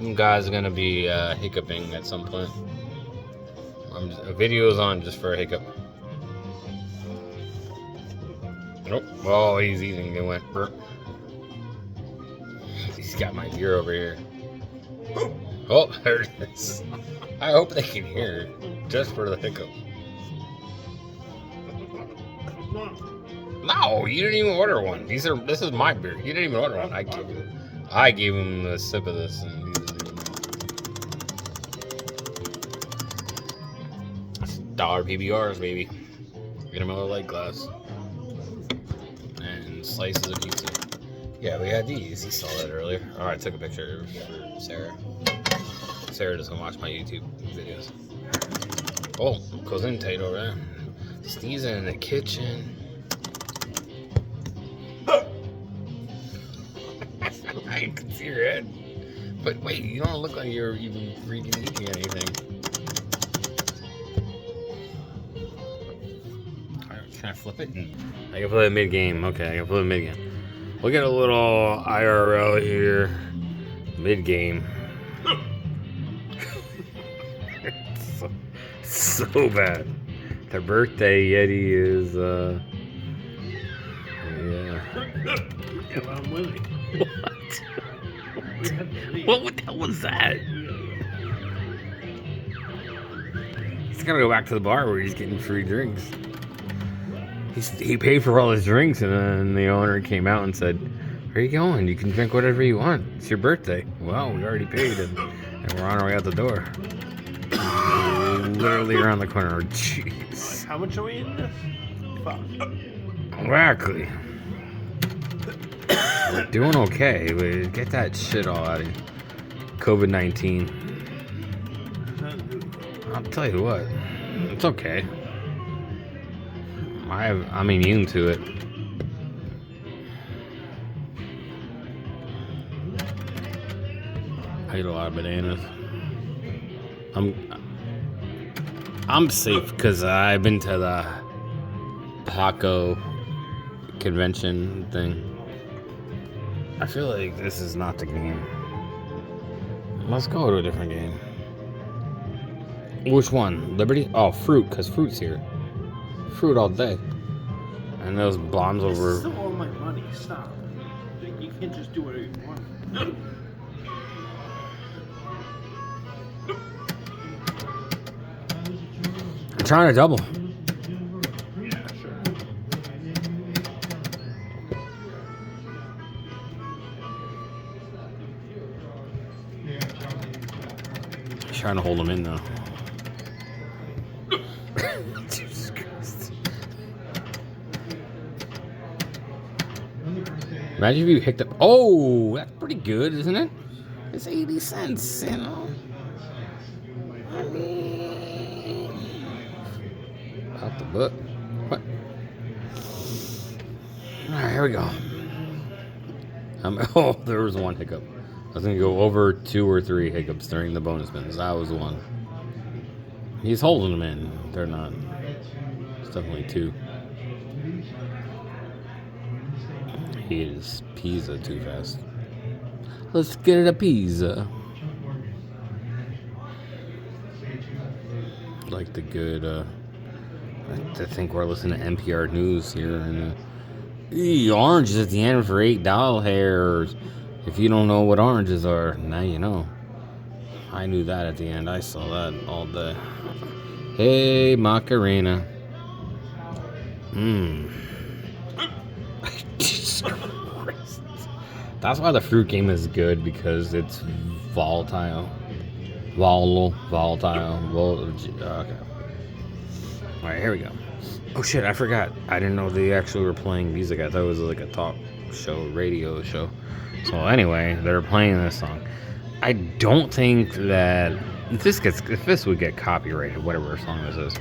Some guy's gonna be hiccuping at some point. A video's on just for a hiccup. Nope. Oh, he's eating. It went burp. He's got my ear over here. Oh, there it is. I hope they can hear it just for the hiccup. No, you didn't even order one. This is my beer. You didn't even order one. I gave him a sip of this, and he didn't even know. $1 PBRs, baby. Get him a light glass and slices of pizza. Yeah, we had these. You saw that earlier. All right, took a picture for Sarah. Sarah doesn't watch my YouTube videos. Oh, goes in tight over there. Steve's in the kitchen. I can see your head. But wait, you don't look like you're even freaking eating anything. Alright, can I flip it? I can flip it mid-game. Okay, I can flip it mid-game. We'll get a little IRL here. Mid-game. so bad. Their birthday Yeti is, Yeah, I'm winning. What the hell was that? He's gotta go back to the bar where he's getting free drinks. He paid for all his drinks, and then the owner came out and said, "Where are you going? You can drink whatever you want. It's your birthday." Well, we already paid, and we're on our way out the door. Literally around the corner. Jeez. How much are we in this? Fuck. Exactly. We're doing okay, but get that shit all out of you. COVID-19. I'll tell you what, it's okay. I'm immune to it. I eat a lot of bananas. I'm safe because I've been to the taco convention thing. I feel like this is not the game. Let's go to a different game. Which one? Liberty? Oh, fruit, because fruit's here. Fruit all day. And those bombs over. This is all my money. Stop. You can't just do whatever you want. I'm trying to double. Yeah, sure. Trying to hold them in though. Jesus Christ. Imagine if you picked up. Oh, that's pretty good, isn't it? It's 80 cents, you know. I mean, out the book. What? All right, here we go. Oh, there was one hiccup. I was going to go over 2 or 3 hiccups during the bonus spins. That was one. He's holding them in. They're not. It's definitely 2. He is pizza too fast. Let's get it a pizza. Like the good, I think we're listening to NPR News here. And oranges at the end for $8. If you don't know what oranges are, now you know. I knew that at the end. I saw that all day. Hey, Macarena. Jesus Christ. That's why the fruit game is good, because it's volatile. Okay. Alright, here we go. Oh shit, I forgot. I didn't know they actually were playing music. I thought it was like a talk show, radio show. So anyway, they're playing this song. I don't think that if this would get copyrighted, whatever song this is.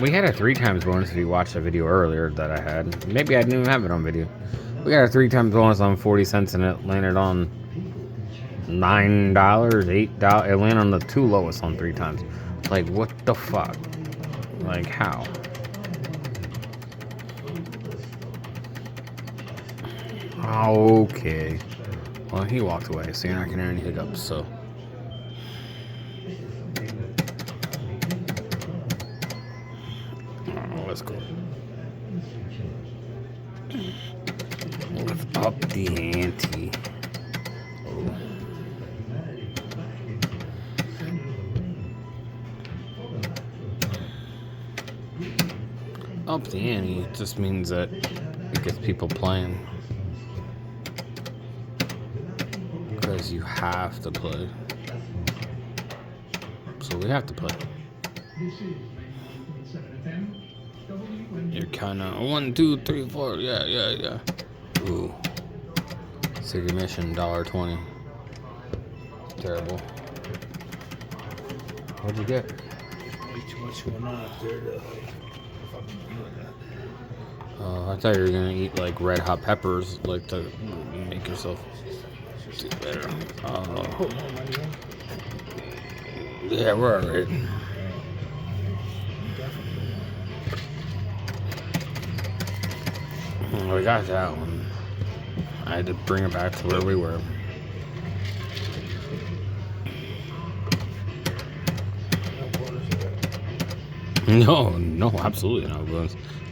We had a 3 times bonus if you watched a video earlier that I had. Maybe I didn't even have it on video. We got a 3 times bonus on 40 cents and it landed on $9, $8. It landed on the 2 lowest on 3 times. Like, what the fuck? Like, how? Okay. Well, he walked away, so you're not gonna hear any hiccups, so. Oh, let's go. Lift up the ante. Oh. Up the ante just means that it gets people playing. Because you have to play. So we have to play. You're kind of 1, 2, 3, 4. Yeah. Ooh. Secret mission, $1.20. Terrible. What'd you get? Way too much going on up there to fucking do that. I thought you were gonna eat like red hot peppers, like to make yourself do better. Yeah, we're alright. We got that one. I had to bring it back to where we were. No, absolutely not.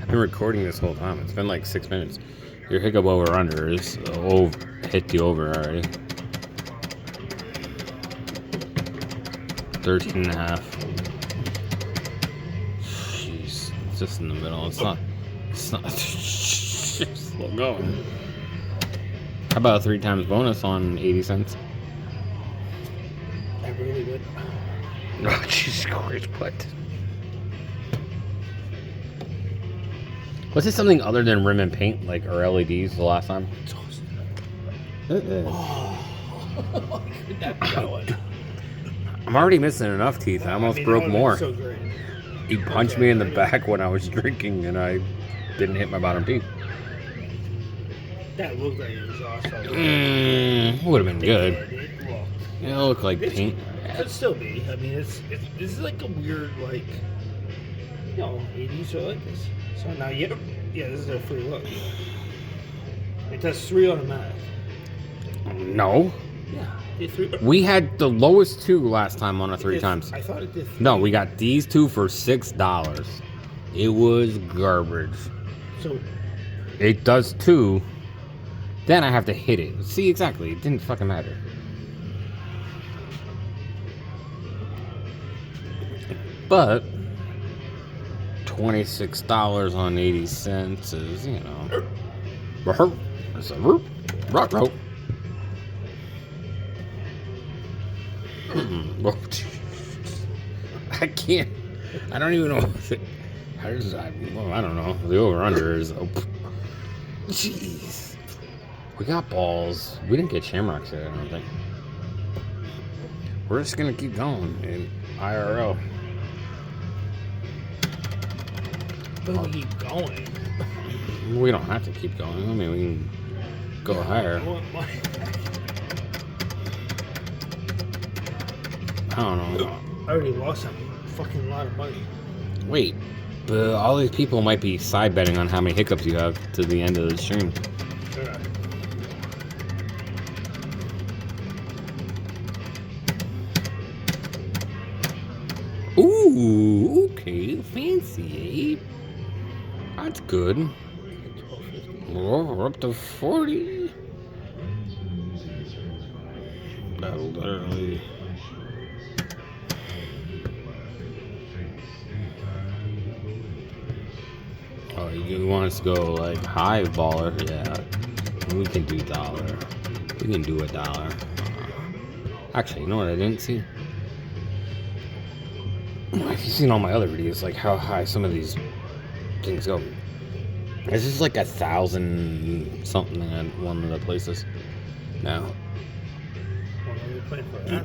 I've been recording this whole time. It's been like 6 minutes. Your hiccup over under is hit the over already. 13.5. Jeez, it's just in the middle. It's not slow going. How about a 3 times bonus on 80 cents? I really would. Oh, Jesus Christ, what? Was it something other than rim and paint, like or LEDs the last time? I'm already missing enough teeth. I almost broke more. So great. He punched me in the back when I was drinking, and I didn't hit my bottom teeth. That looked like it was awesome. Would have been good. It looked like paint. Could still be. I mean, this is like a weird, like, 80s or like this. So now this is a free look. It does 3 automatic. No. Yeah, it 3. We had the lowest 2 last time on a 3 times. I thought it did 3. No, we got these 2 for $6. It was garbage. So it does 2. Then I have to hit it. See, exactly. It didn't fucking matter. But $26 on 80 cents is, it's a root. Rock rope. I can't. I don't even know. I don't know. The over-under is. Jeez. We got balls. We didn't get shamrocks yet, I don't think. We're just going to keep going in IRL. but we keep going. We don't have to keep going. I mean, we can go higher. I don't know. I already lost a fucking lot of money. Wait, but all these people might be side betting on how many hiccups you have to the end of the stream. Sure. Ooh, okay, fancy, eh? That's good. We're up to 40. That'll literally. Oh, you want us to go like high baller? Yeah, we can do dollar. We can do $1. Actually, you know what I didn't see? I've seen all my other videos, like how high some of these things go. This is like 1,000 something at one of the places now. What are we playing for that?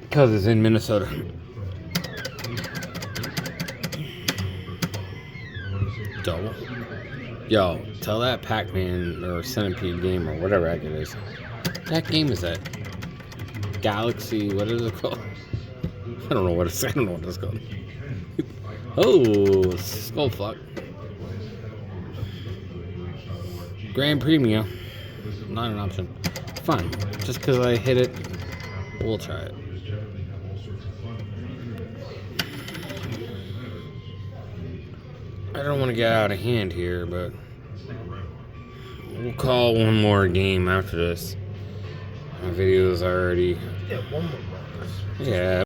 Because it's in Minnesota. Double. Yo, tell that Pac-Man or Centipede game or whatever heck it is. That game is that Galaxy, what is it called? I don't know what it's called. Oh, skull fuck. Grand Premium. Not an option. Fine. Just because I hit it, we'll try it. I don't want to get out of hand here, but we'll call one more game after this. My video's already... Yeah, one more box. Yeah.